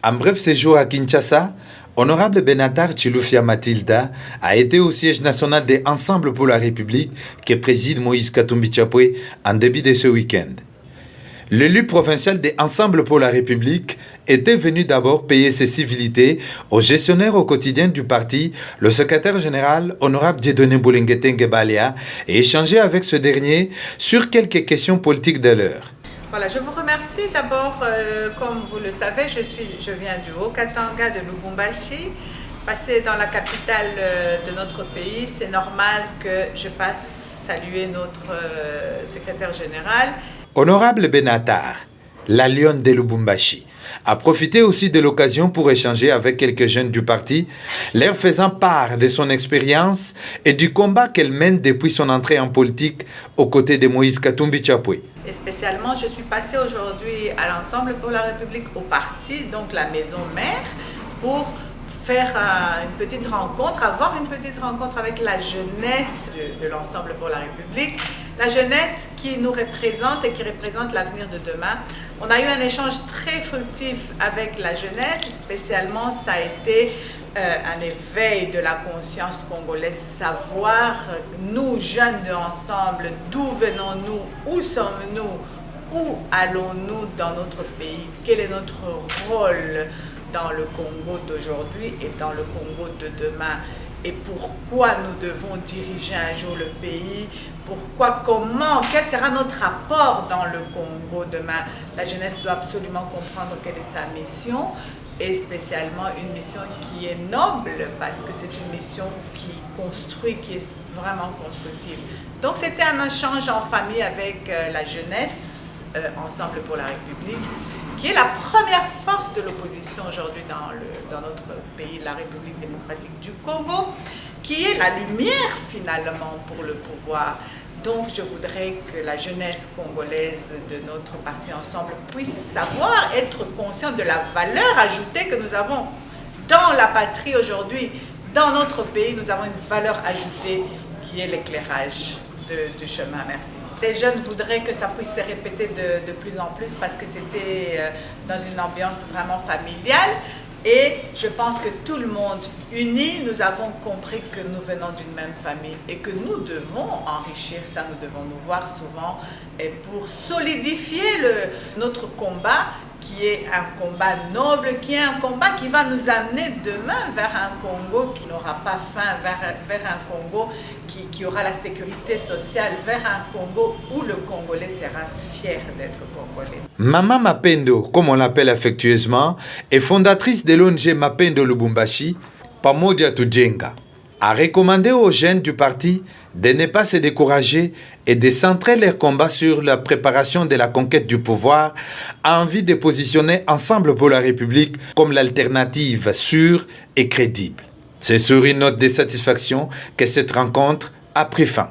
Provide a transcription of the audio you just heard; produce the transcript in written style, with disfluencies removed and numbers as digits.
En bref séjour à Kinshasa, Honorable Benatar Chilufya Matilda a été au siège national des Ensemble pour la République que préside Moïse Katumbi Chapwe en début de ce week-end. L'élu provincial des Ensemble pour la République était venu d'abord payer ses civilités au gestionnaire au quotidien du parti, le secrétaire général Honorable Dieudonné Boulenguetenge Balia, et échanger avec ce dernier sur quelques questions politiques de l'heure. Voilà, je vous remercie d'abord, comme vous le savez, je viens du Haut-Katanga de Lubumbashi, passer dans la capitale de notre pays, c'est normal que je passe saluer notre secrétaire général. Honorable Benatar, la lionne de Lubumbashi, a profité aussi de l'occasion pour échanger avec quelques jeunes du parti, leur faisant part de son expérience et du combat qu'elle mène depuis son entrée en politique aux côtés de Moïse Katumbi Chapwe. Et spécialement, je suis passée aujourd'hui à l'Ensemble pour la République, au parti, donc la maison mère, pour faire une petite rencontre, avoir une petite rencontre avec la jeunesse de l'Ensemble pour la République, la jeunesse qui nous représente et qui représente l'avenir de demain. On a eu un échange très fructif avec la jeunesse, spécialement ça a été un éveil de la conscience congolaise, savoir nous jeunes de Ensemble, d'où venons-nous, où sommes-nous, où allons-nous dans notre pays, quel est notre rôle dans le Congo d'aujourd'hui et dans le Congo de demain, et pourquoi nous devons diriger un jour le pays, pourquoi, comment, quel sera notre apport dans le Congo demain. La jeunesse doit absolument comprendre quelle est sa mission, et spécialement une mission qui est noble, parce que c'est une mission qui construit, qui est vraiment constructive. Donc c'était un échange en famille avec la jeunesse, Ensemble pour la République, qui est la première force de l'opposition aujourd'hui dans notre pays, la République démocratique du Congo, qui est la lumière finalement pour le pouvoir. Donc je voudrais que la jeunesse congolaise de notre parti Ensemble puisse savoir, être conscient de la valeur ajoutée que nous avons dans la patrie aujourd'hui. Dans notre pays, nous avons une valeur ajoutée qui est l'éclairage du chemin. Merci. Les jeunes voudraient que ça puisse se répéter de plus en plus parce que c'était dans une ambiance vraiment familiale. Et je pense que tout le monde uni, nous avons compris que nous venons d'une même famille et que nous devons enrichir ça, nous devons nous voir souvent et pour solidifier notre combat qui est un combat noble, qui est un combat qui va nous amener demain vers un Congo qui n'aura pas faim, vers un Congo qui aura la sécurité sociale, vers un Congo où le Congolais sera fier d'être Congolais. Maman Mapendo, comme on l'appelle affectueusement, est fondatrice de l'ONG Mapendo Lubumbashi, Pamoja Tujenga, a recommandé aux jeunes du parti de ne pas se décourager et de centrer leur combat sur la préparation de la conquête du pouvoir en vue de positionner Ensemble pour la République comme l'alternative sûre et crédible. C'est sur une note de satisfaction que cette rencontre a pris fin.